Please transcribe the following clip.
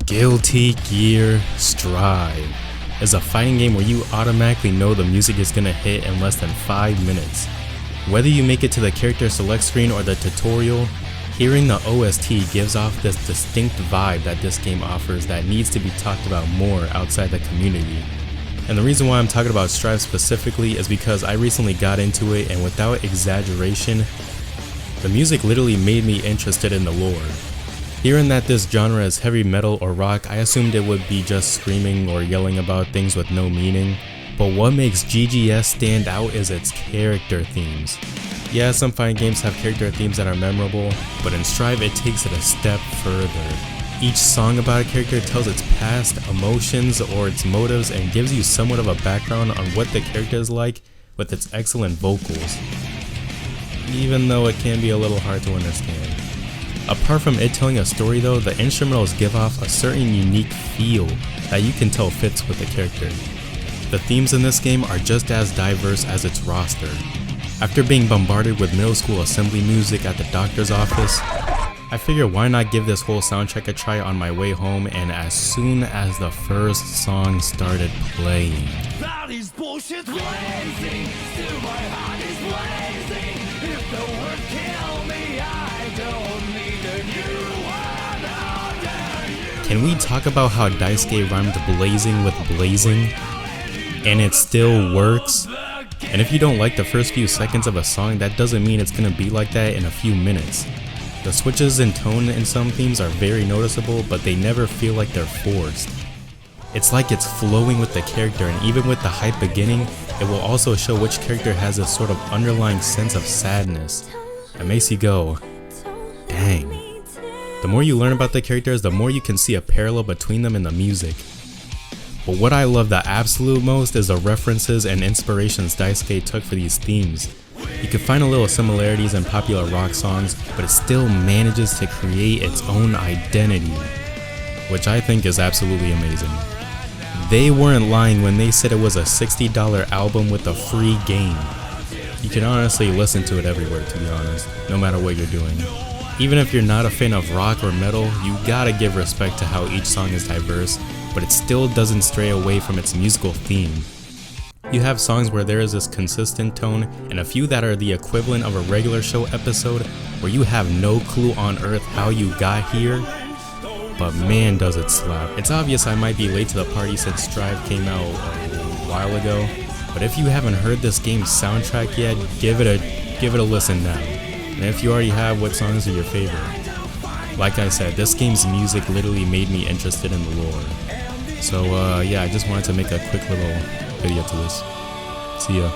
Guilty Gear Strive is a fighting game where you automatically know the music is gonna hit in less than 5 minutes. Whether you make it to the character select screen or the tutorial, hearing the OST gives off this distinct vibe that this game offers that needs to be talked about more outside the community. And the reason why I'm talking about Strive specifically is because I recently got into it, and without exaggeration, the music literally made me interested in the lore. Hearing that this genre is heavy metal or rock, I assumed it would be just screaming or yelling about things with no meaning. But what makes GGS stand out is its character themes. Yeah, some fighting games have character themes that are memorable, but in Strive it takes it a step further. Each song about a character tells its past, emotions, or its motives and gives you somewhat of a background on what the character is like with its excellent vocals, even though it can be a little hard to understand. Apart from it telling a story though, the instrumentals give off a certain unique feel that you can tell fits with the character. The themes in this game are just as diverse as its roster. After being bombarded with middle school assembly music at the doctor's office, I figured why not give this whole soundtrack a try on my way home, and as soon as the first song started playing, that is bullshit blazing, still my heart is blazing. If the word kill me, I don't need a new one. Can we talk about how Daisuke rhymed blazing with blazing? And it still works? And if you don't like the first few seconds of a song, that doesn't mean it's gonna be like that in a few minutes. The switches in tone in some themes are very noticeable, but they never feel like they're forced. It's like it's flowing with the character, and even with the hype beginning, it will also show which character has this sort of underlying sense of sadness. It makes you go, dang. The more you learn about the characters, the more you can see a parallel between them in the music. But what I love the absolute most is the references and inspirations Daisuke took for these themes. You can find a little similarities in popular rock songs, but it still manages to create its own identity, which I think is absolutely amazing. They weren't lying when they said it was a $60 album with a free game. You can honestly listen to it everywhere, to be honest, no matter what you're doing. Even if you're not a fan of rock or metal, you gotta give respect to how each song is diverse, but it still doesn't stray away from its musical theme. You have songs where there is this consistent tone, and a few that are the equivalent of a regular show episode where you have no clue on earth how you got here, but man does it slap. It's obvious I might be late to the party since Strive came out a while ago, but if you haven't heard this game's soundtrack yet, give it a listen now. And if you already have, what songs are your favorite? Like I said, this game's music literally made me interested in the lore. So yeah, I just wanted to make a quick little video to this. See ya.